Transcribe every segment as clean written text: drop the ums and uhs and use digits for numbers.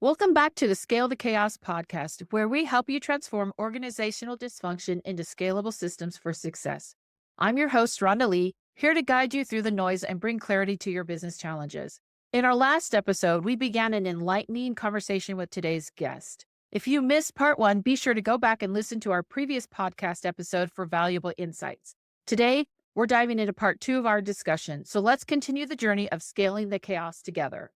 Welcome back to the Scale the Chaos podcast, where we help you transform organizational dysfunction into scalable systems for success. I'm your host, Rhonda Lee, here to guide you through the noise and bring clarity to your business challenges. In our last episode, we began an enlightening conversation with today's guest. If you missed part one, be sure to go back and listen to our previous podcast episode for valuable insights. Today, we're diving into part two of our discussion, so let's continue the journey of scaling the chaos together.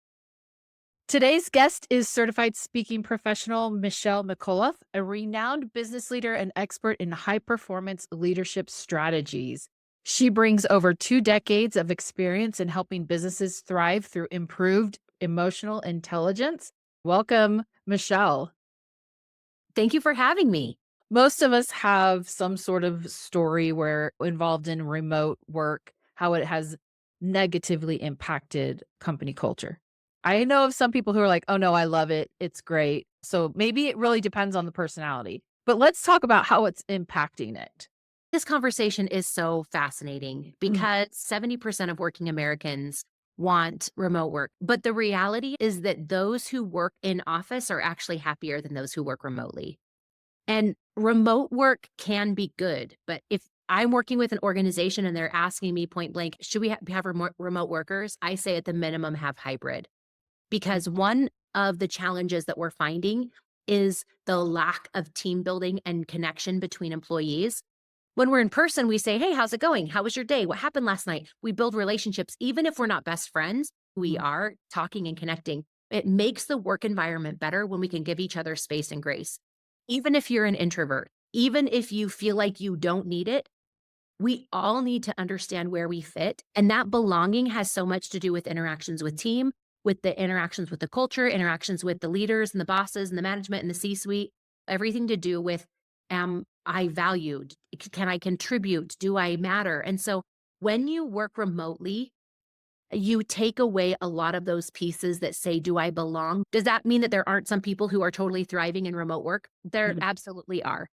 Today's guest is certified speaking professional Michelle McCullough, a renowned business leader and expert in high-performance leadership strategies. She brings over 2 decades of experience in helping businesses thrive through improved emotional intelligence. Welcome, Michelle. Thank you for having me. Most of us have some sort of story where involved in remote work, how it has negatively impacted company culture. I know of some people who are like, oh no, I love it. It's great. So maybe it really depends on the personality. But let's talk about how it's impacting it. This conversation is so fascinating because 70% of working Americans want remote work. But the reality is that those who work in office are actually happier than those who work remotely. And remote work can be good. But if I'm working with an organization and they're asking me point blank, should we have remote workers? I say at the minimum, have hybrid. Because one of the challenges that we're finding is the lack of team building and connection between employees. When we're in person, we say, hey, how's it going? How was your day? What happened last night? We build relationships. Even if we're not best friends, we are talking and connecting. It makes the work environment better when we can give each other space and grace. Even if you're an introvert, even if you feel like you don't need it, we all need to understand where we fit. And that belonging has so much to do with interactions with team, with the interactions with the culture, interactions with the leaders and the bosses and the management and the C-suite, everything to do with, am I valued? Can I contribute? Do I matter? And so when you work remotely, you take away a lot of those pieces that say, do I belong? Does that mean that there aren't some people who are totally thriving in remote work? There absolutely are.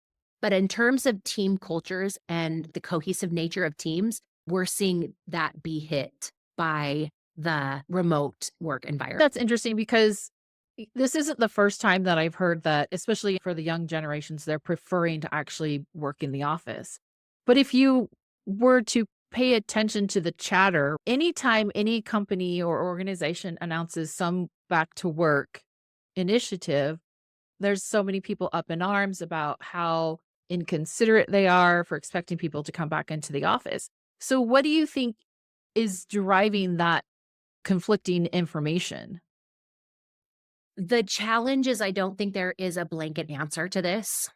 But in terms of team cultures and the cohesive nature of teams, we're seeing that be hit by the remote work environment. That's interesting because this isn't the first time that I've heard that, especially for the young generations, they're preferring to actually work in the office. But if you were to pay attention to the chatter, anytime any company or organization announces some back to work initiative, there's so many people up in arms about how inconsiderate they are for expecting people to come back into the office. So what do you think is driving that conflicting information? The challenge is I don't think there is a blanket answer to this.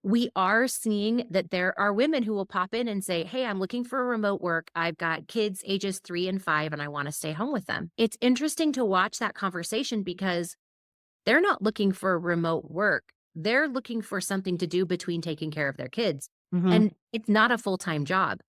We are seeing that there are women who will pop in and say, hey, I'm looking for remote work. I've got kids ages 3 and 5, and I want to stay home with them. It's interesting to watch that conversation because they're not looking for remote work. They're looking for something to do between taking care of their kids. And it's not a full-time job.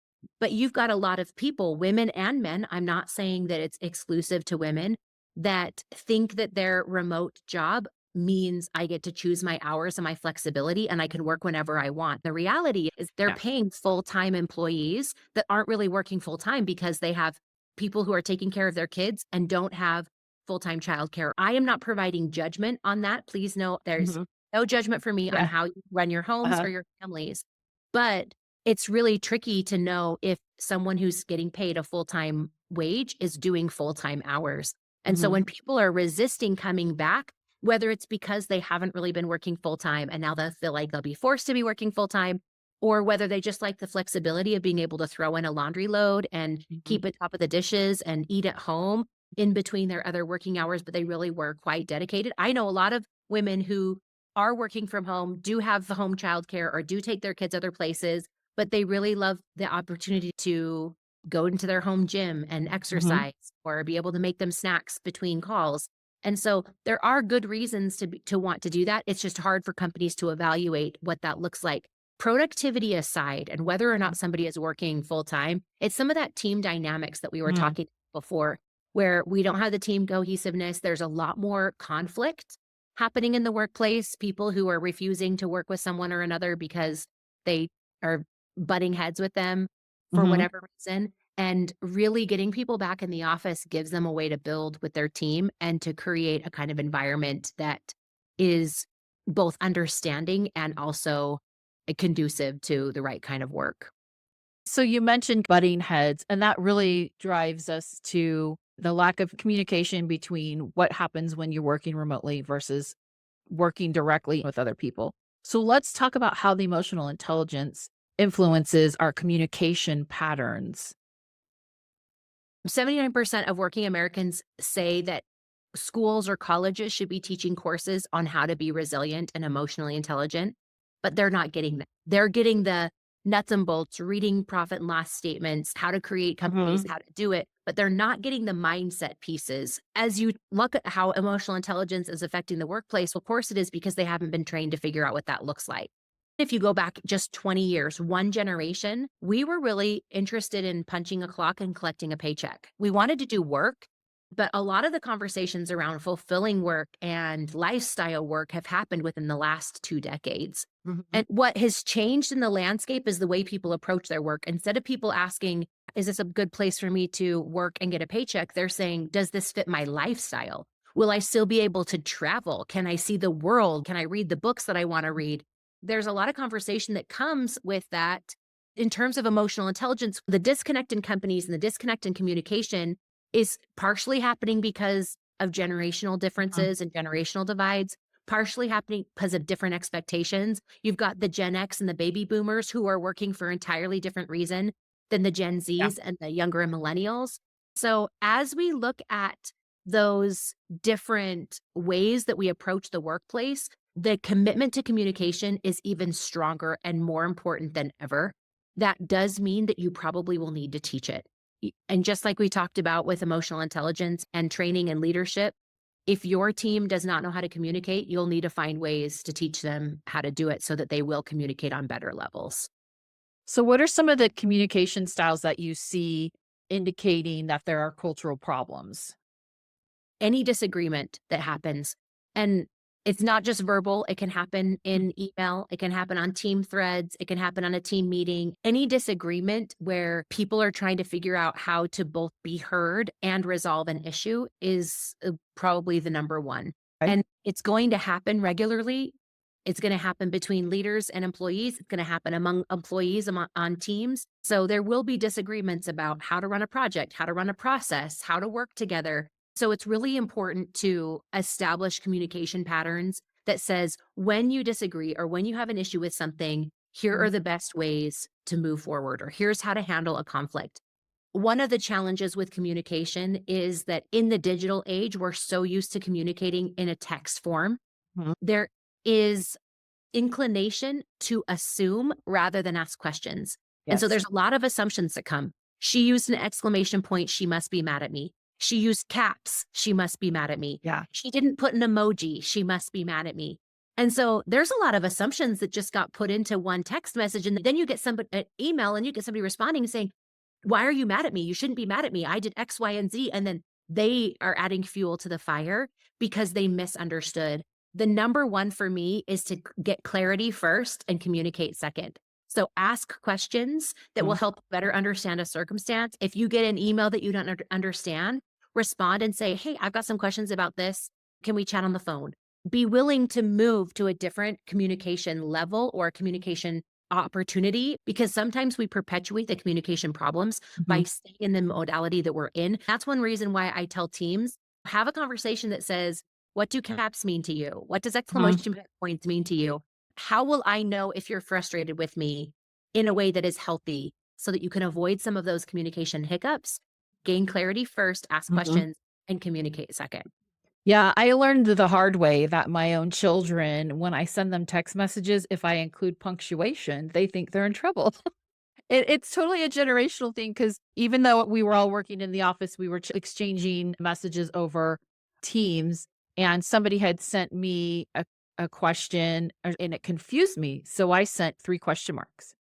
But you've got a lot of people, women and men, I'm not saying that it's exclusive to women, that think that their remote job means I get to choose my hours and my flexibility and I can work whenever I want. The reality is they're Yeah. paying full-time employees that aren't really working full-time because they have people who are taking care of their kids and don't have full-time childcare. I am not providing judgment on that. Please know there's no judgment for me on Yeah. how you run your homes Uh-huh. or your families. But it's really tricky to know if someone who's getting paid a full-time wage is doing full-time hours. And so when people are resisting coming back, whether it's because they haven't really been working full-time and now they feel like they'll be forced to be working full-time, or whether they just like the flexibility of being able to throw in a laundry load and keep it top of the dishes and eat at home in between their other working hours, but they really were quite dedicated. I know a lot of women who are working from home, do have the home childcare or do take their kids other places, but they really love the opportunity to go into their home gym and exercise or be able to make them snacks between calls. And so there are good reasons to want to do that. It's just hard for companies to evaluate what that looks like. Productivity aside, and whether or not somebody is working full time, it's some of that team dynamics that we were talking before, where we don't have the team cohesiveness. There's a lot more conflict happening in the workplace. People who are refusing to work with someone or another because they are butting heads with them for whatever reason. And really getting people back in the office gives them a way to build with their team and to create a kind of environment that is both understanding and also conducive to the right kind of work. So you mentioned butting heads, and that really drives us to the lack of communication between what happens when you're working remotely versus working directly with other people. So let's talk about how the emotional intelligence influences our communication patterns. 79% of working Americans say that schools or colleges should be teaching courses on how to be resilient and emotionally intelligent, but they're not getting that. They're getting the nuts and bolts, reading profit and loss statements, how to create companies, Mhm. how to do it, but they're not getting the mindset pieces. As you look at how emotional intelligence is affecting the workplace, of course it is because they haven't been trained to figure out what that looks like. If you go back just 20 years, one generation, we were really interested in punching a clock and collecting a paycheck. We wanted to do work, but a lot of the conversations around fulfilling work and lifestyle work have happened within the last 2 decades. Mhm. And what has changed in the landscape is the way people approach their work. Instead of people asking, "Is this a good place for me to work and get a paycheck?" They're saying, "Does this fit my lifestyle? Will I still be able to travel? Can I see the world? Can I read the books that I wanna read?" There's a lot of conversation that comes with that in terms of emotional intelligence. The disconnect in companies and the disconnect in communication is partially happening because of generational Mhm. differences and generational divides, partially happening because of different expectations. You've got the Gen X and the baby boomers who are working for entirely different reason than the Gen Yeah. Zs and the younger and millennials. So as we look at those different ways that we approach the workplace, the commitment to communication is even stronger and more important than ever. That does mean that you probably will need to teach it. And just like we talked about with emotional intelligence and training and leadership, if your team does not know how to communicate, you'll need to find ways to teach them how to do it so that they will communicate on better levels. So what are some of the communication styles that you see indicating that there are cultural problems? Any disagreement that happens, and it's not just verbal, it can happen in email, it can happen on team threads, it can happen on a team meeting. Any disagreement where people are trying to figure out how to both be heard and resolve an issue is probably the number one. Okay. And it's going to happen regularly. It's going to happen between leaders and employees. It's going to happen among employees on teams. So there will be disagreements about how to run a project, how to run a process, how to work together. So it's really important to establish communication patterns that says when you disagree or when you have an issue with something, here Mhm. are the best ways to move forward, or here's how to handle a conflict. One of the challenges with communication is that in the digital age, we're so used to communicating in a text form. Mhm. There is inclination to assume rather than ask questions. And so Yes. there's a lot of assumptions that come. She used an exclamation point, she must be mad at me. She used caps, she must be mad at me. Yeah. She didn't put an emoji, she must be mad at me. And so there's a lot of assumptions that just got put into one text message. And then you get somebody an email and you get somebody responding saying, "Why are you mad at me? You shouldn't be mad at me. I did X, Y, and Z." And then they are adding fuel to the fire because they misunderstood. The number one for me is to get clarity first and communicate second. So ask questions that will Mhm. help better understand a circumstance. If you get an email that you don't understand, respond and say, "Hey, I've got some questions about this. Can we chat on the phone?" Be willing to move to a different communication level or communication opportunity, because sometimes we perpetuate the communication problems by Mhm. staying in the modality that we're in. That's one reason why I tell teams, have a conversation that says, "What do caps mean to you? What does Mhm. exclamation points mean to you? How will I know if you're frustrated with me in a way that is healthy so that you can avoid some of those communication hiccups? Gain clarity first, ask Mhm. questions, and communicate second." Yeah, I learned the hard way that my own children, when I send them text messages, if I include punctuation, they think they're in trouble. It's totally a generational thing because even though we were all working in the office, we were exchanging messages over Teams, and somebody had sent me a question and it confused me. So I sent three question marks.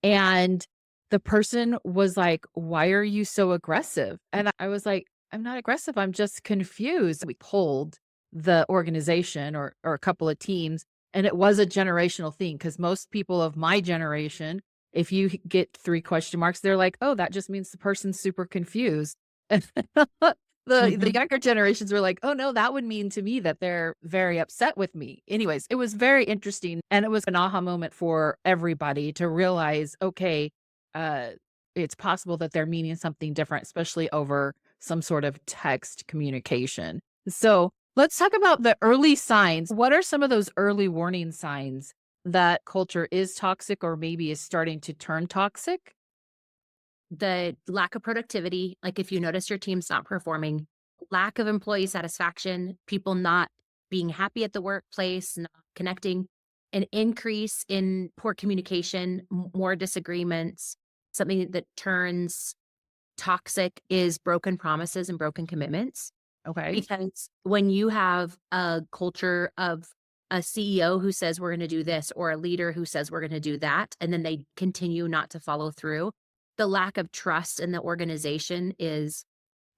And the person was like, "Why are you so aggressive?" And I was like, "I'm not aggressive. I'm just confused." We polled the organization or a couple of teams, and it was a generational thing because most people of my generation, If you get 3 question marks, they're like, "Oh, that just means the person's super confused." The Mhm. younger generations were like, "Oh, no, that would mean to me that they're very upset with me." Anyways, it was very interesting, and it was an aha moment for everybody to realize, okay, uh, it's possible that they're meaning something different, especially over some sort of text communication. So, let's talk about the early signs. What are some of those early warning signs that culture is toxic or maybe is starting to turn toxic? The lack of productivity, like if you notice your team's not performing, lack of employee satisfaction, people not being happy at the workplace, not connecting, an increase in poor communication, more disagreements, something that turns toxic is broken promises and broken commitments. Okay. Because when you have a culture of a CEO who says we're gonna do this or a leader who says we're gonna do that, and then they continue not to follow through, the lack of trust in the organization is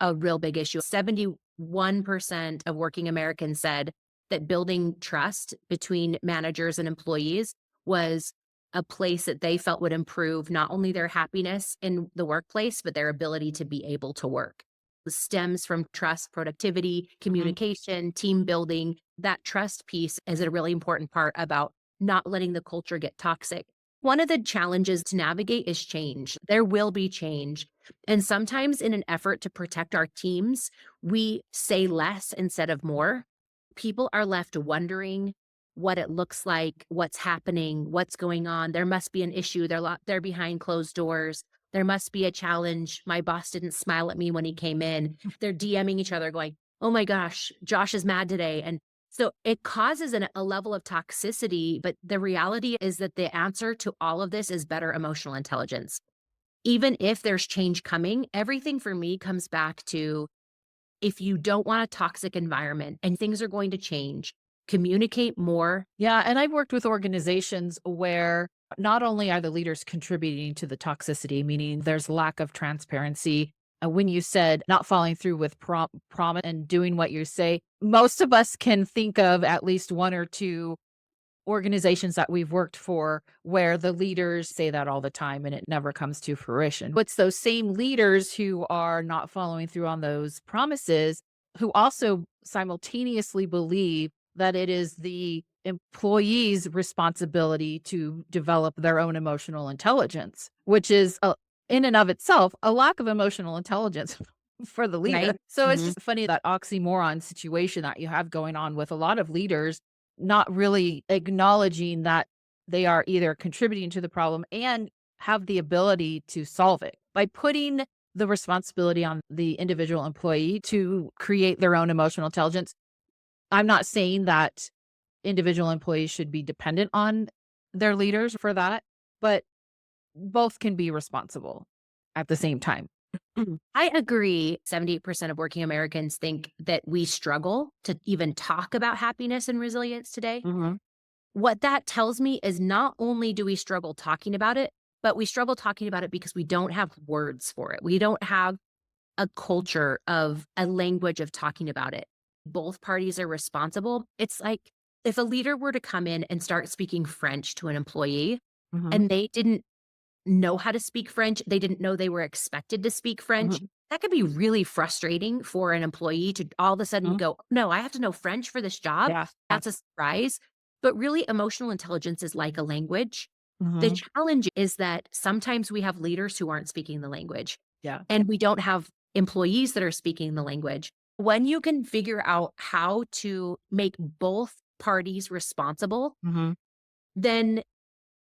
a real big issue. 71% of working Americans said that building trust between managers and employees was a place that they felt would improve not only their happiness in the workplace, but their ability to be able to work. It stems from trust, productivity, Mhm. communication, team building. That trust piece is a really important part about not letting the culture get toxic. One of the challenges to navigate is change. There will be change. And sometimes, in an effort to protect our teams, we say less instead of more. People are left wondering what it looks like, what's happening, what's going on. There must be an issue. They're behind closed doors. There must be a challenge. My boss didn't smile at me when he came in. They're DMing each other, going, "Oh my gosh, Josh is mad today." And so it causes a level of toxicity. But the reality is that the answer to all of this is better emotional intelligence. Even if there's change coming, everything for me comes back to, if you don't want a toxic environment and things are going to change, communicate more. Yeah, and I've worked with organizations where not only are the leaders contributing to the toxicity, meaning there's lack of transparency. When you said not following through with promise and doing what you say, most of us can think of at least one or two organizations that we've worked for where the leaders say that all the time and it never comes to fruition. It's those same leaders who are not following through on those promises who also simultaneously believe that it is the employee's responsibility to develop their own emotional intelligence, which is in and of itself a lack of emotional intelligence for the leader. Right? So it's Mhm. just funny that oxymoron situation that you have going on with a lot of leaders not really acknowledging that they are either contributing to the problem and have the ability to solve it by putting the responsibility on the individual employee to create their own emotional intelligence. I'm not saying that individual employees should be dependent on their leaders for that, but both can be responsible at the same time. I agree. 78% of working Americans think that we struggle to even talk about happiness and resilience today. Mhm. What that tells me is not only do we struggle talking about it, but we struggle talking about it because we don't have words for it. We don't have a culture of a language of talking about it. Both parties are responsible. It's like if a leader were to come in and start speaking French to an employee Mhm. and they didn't know how to speak French, they didn't know they were expected to speak French. Mhm. That could be really frustrating for an employee to all of a sudden Mhm. go, "No, I have to know French for this job." Yeah. Yeah. That's a surprise. But really, emotional intelligence is like a language. The Mhm. challenge is that sometimes we have leaders who aren't speaking the language, Yeah. and we don't have employees that are speaking the language. When you can figure out how to make both parties responsible, Mhm. then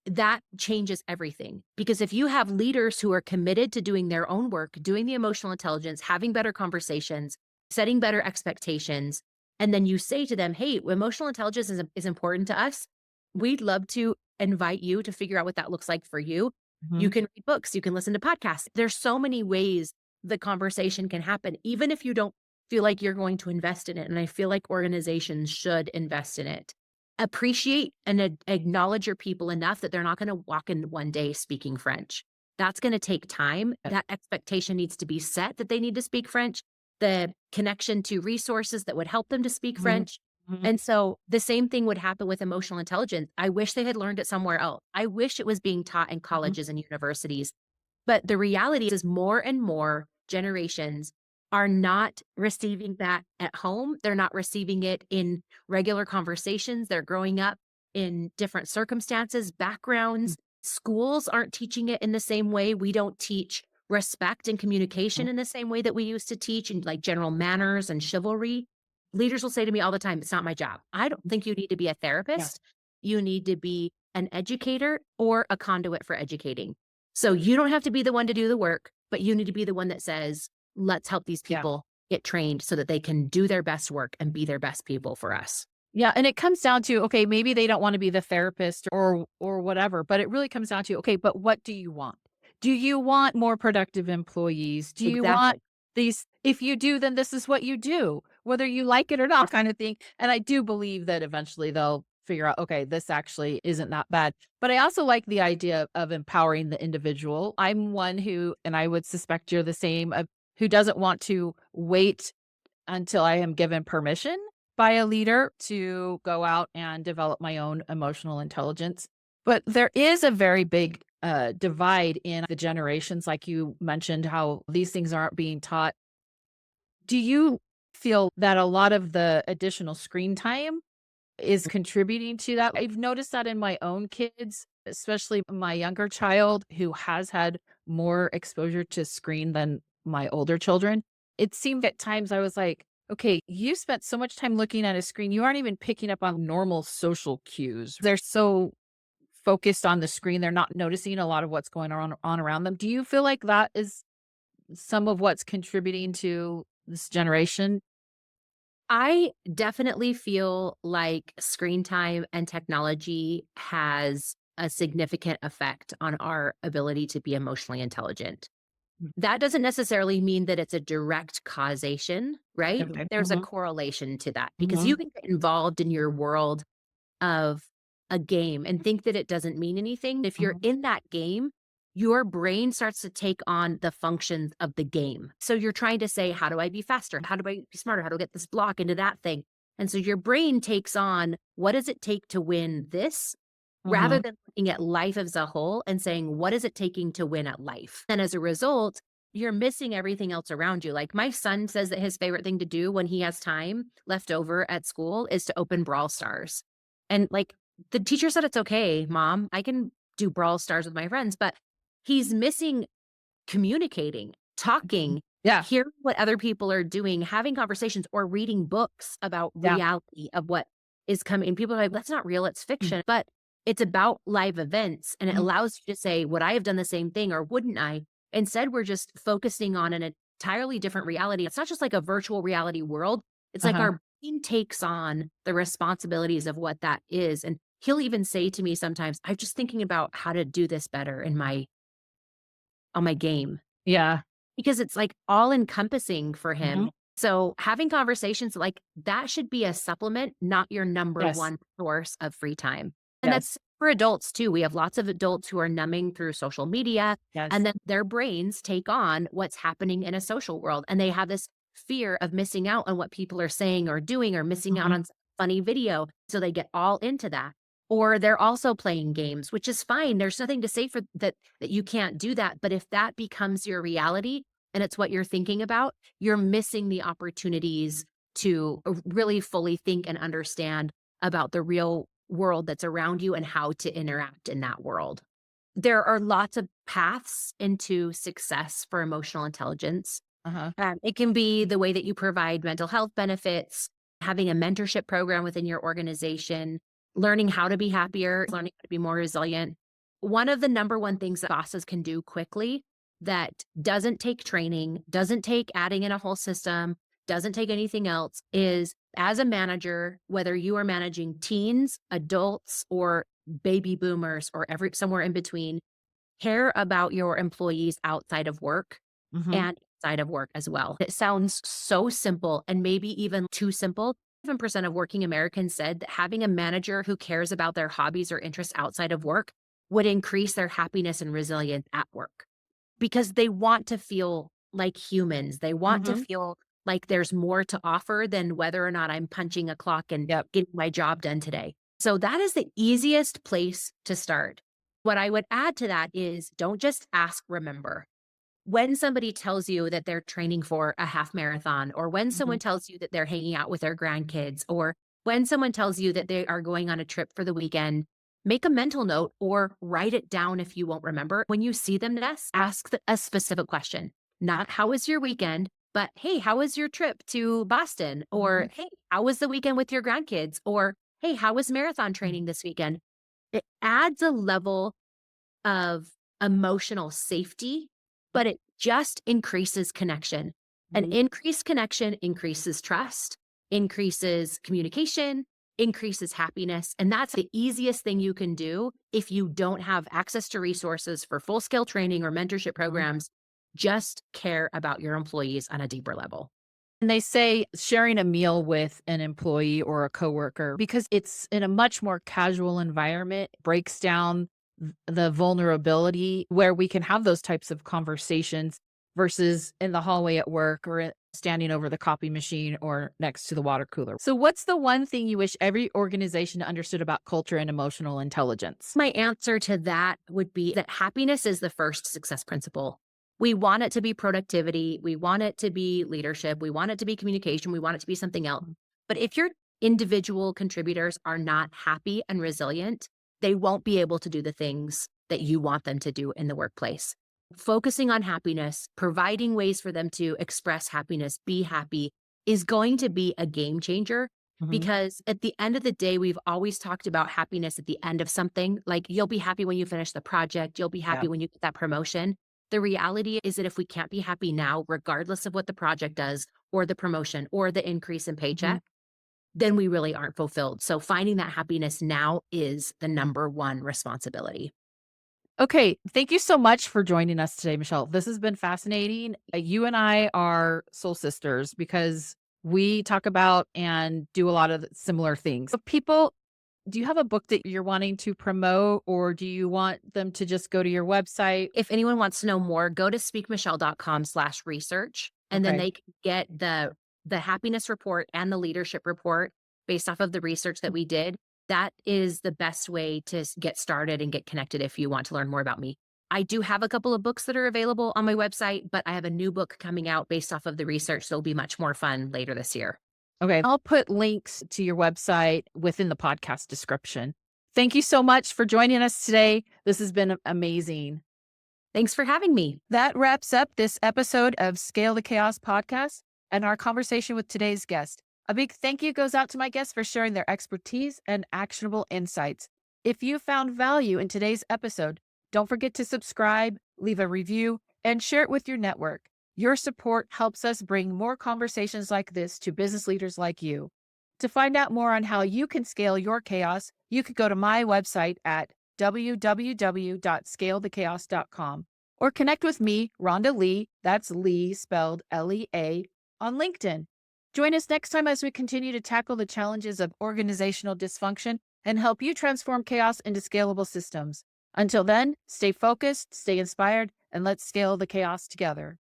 that changes everything. Because if you have leaders who are committed to doing their own work, doing the emotional intelligence, having better conversations, setting better expectations, and then you say to them, "Hey, emotional intelligence is important to us. We'd love to invite you to figure out what that looks like for you. You Mhm. can read books, you can listen to podcasts." There's so many ways the conversation can happen, even if you don't feel like you're going to invest in it. And I feel like organizations should invest in it. Appreciate and acknowledge your people enough that they're not gonna walk in one day speaking French. That's gonna take time. That expectation needs to be set that they need to speak French. The connection to resources that would help them to speak Mhm. French. Mhm. And so the same thing would happen with emotional intelligence. I wish they had learned it somewhere else. I wish it was being taught in Mhm. colleges and universities. But the reality is more and more generations are not receiving that at home. They're not receiving it in regular conversations. They're growing up in different circumstances, Mm. backgrounds. Schools aren't teaching it in the same way. We don't teach respect and Mhm. communication in the same way that we used to teach, and like general manners and chivalry. Leaders will say to me all the time, it's not my job. I don't think you need to be a Yeah. therapist. You need to be an educator or a conduit for educating. So you don't have to be the one to do the work, but you need to be the one that says, let's help these Yeah. people get trained so that they can do their best work and be their best people for us. Yeah, and it comes down to, okay, maybe they don't wanna be the therapist or whatever, but it really comes down to, okay, but what do you want? Do you want more productive employees? Do you want Exactly. these if you do, then this is what you do, whether you like it or not kind of thing, and I do believe that eventually they'll figure out, okay, this actually isn't that bad, but I also like the idea of empowering the individual. I'm one who, and I would suspect you're the same, who doesn't want to wait until I am given permission by a leader to go out and develop my own emotional intelligence. But there is a very big divide in the generations, like you mentioned, how these things aren't being taught. Do you feel that a lot of the additional screen time is contributing to that? I've noticed that in my own kids, especially my younger child who has had more exposure to screen than my older children. It seemed at times I was like, okay, you spent so much time looking at a screen, you aren't even picking up on normal social cues. They're so focused on the screen, they're not noticing a lot of what's going on around them. Do you feel like that is some of what's contributing to this generation? I definitely feel like screen time and technology has a significant effect on our ability to be emotionally intelligent. Mm. That doesn't necessarily mean that it's a direct causation, right? Okay. There's a Mhm. correlation to that because you Mhm. can get involved in your world of a game and think that it doesn't mean anything. If you're Mhm. in that game, your brain starts to take on the functions of the game. So you're trying to say, how do I be faster? How do I be smarter? How do I get this block into that thing? And so your brain takes on what does it take to win this rather Mhm. than looking at life as a whole and saying, what is it taking to win at life? And as a result, you're missing everything else around you. Like my son says that his favorite thing to do when he has time left over at school is to open Brawl Stars. And like the teacher said, it's okay, mom. I can do Brawl Stars with my friends, but he's missing communicating, Mhm. talking, Yeah. hearing what other people are doing, having conversations or reading books about Yeah. reality of what is coming. And people are like, that's not real, it's Mm. fiction. But it's about live events and it Mhm. allows you to say, would I have done the same thing or wouldn't I? Instead, we're just focusing on an entirely different reality. It's not just like a virtual reality world. It's like Uh-huh. our brain takes on the responsibilities of what that is. And he'll even say to me sometimes, I'm just thinking about how to do this better in my on my game Yeah. because it's, like, all encompassing for Mhm. him. So, having conversations like that should be a supplement, not your number Yes. one source of free time. And Yes. that's for adults too. We have lots of adults who are numbing through social media, Yes. and then their brains take on what's happening in a social world, and they have this fear of missing out on what people are saying or doing or missing out Mhm. on some funny video, so they get all into that. Or they're also playing games, which is fine. There's nothing to say for that you can't do that, but if that becomes your reality and it's what you're thinking about, you're missing the opportunities to really fully think and understand about the real world that's around you and how to interact in that world. There are lots of paths into success for emotional intelligence. Uh-huh. It can be the way that you provide mental health benefits, having a mentorship program within your organization, learning how to be happier, learning how to be more resilient. One of the number one things that bosses can do quickly that doesn't take training, doesn't take adding in a whole system, doesn't take anything else is as a manager, whether you are managing teens, adults, or baby boomers or somewhere in between, care about your employees outside of work Mhm. and inside of work as well. It sounds so simple and maybe even too simple. 7% of working Americans said that having a manager who cares about their hobbies or interests outside of work would increase their happiness and resilience at work because they want to feel like humans. They want to Mhm. feel like there's more to offer than whether or not I'm punching a clock and Yep. getting my job done today. So that is the easiest place to start. What I would add to that is don't just ask, remember. When somebody tells you that they're training for a half marathon, or when Mhm. someone tells you that they're hanging out with their grandkids, or when someone tells you that they are going on a trip for the weekend, make a mental note or write it down if you won't remember. When you see them next, ask a specific question. Not how was your weekend, but hey, how was your trip to Boston? Or Mhm. hey, how was the weekend with your grandkids? Or hey, how was marathon Mhm. training this weekend? It adds a level of emotional safety, but it just increases connection. An Mhm. increased connection increases trust, increases communication, increases happiness. And that's the easiest thing you can do if you don't have access to resources for full scale training or mentorship Mhm. programs. Just care about your employees on a deeper level. And they say sharing a meal with an employee or a coworker, because it's in a much more casual environment, breaks down the vulnerability where we can have those types of conversations versus in the hallway at work or standing over the copy machine or next to the water cooler. So, what's the one thing you wish every organization understood about culture and emotional intelligence? My answer to that would be that happiness is the first success principle. We want it to be productivity. We want it to be leadership. We want it to be communication. We want it to be something else. But if your individual contributors are not happy and resilient, they won't be able to do the things that you want them to do in the workplace. Focusing on happiness, providing ways for them to express happiness, be happy, is going to be a game changer Mhm. because at the end of the day, we've always talked about happiness at the end of something. Like you'll be happy when you finish the project, you'll be Yeah. happy when you get that promotion. The reality is that if we can't be happy now, regardless of what the project does, or the promotion, or the increase in Mhm. paycheck, then we really aren't fulfilled. So finding that happiness now is the number one responsibility. Okay, thank you so much for joining us today, Michelle. This has been fascinating. You and I are soul sisters because we talk about and do a lot of similar things. So people, do you have a book that you're wanting to promote, or do you want them to just go to your website? If anyone wants to know more, go to speakmichelle.com/research, and then Okay. they can get the happiness report and the leadership report based off of the research that we did. That is the best way to get started and get connected if you want to learn more about me. I do have a couple of books that are available on my website, but I have a new book coming out based off of the research that'll be much more fun later this year. Okay. I'll put links to your website within the podcast description. Thank you so much for joining us today. This has been amazing. Thanks for having me. That wraps up this episode of Scale the Chaos podcast and our conversation with today's guest. A big thank you goes out to my guests for sharing their expertise and actionable insights. If you found value in today's episode, don't forget to subscribe, leave a review, and share it with your network. Your support helps us bring more conversations like this to business leaders like you. To find out more on how you can scale your chaos, you could go to my website at www.scalethechaos.com or connect with me, Rhonda Lee, that's Lee spelled Lea, on LinkedIn. Join us next time as we continue to tackle the challenges of organizational dysfunction and help you transform chaos into scalable systems. Until then, stay focused, stay inspired, and let's scale the chaos together.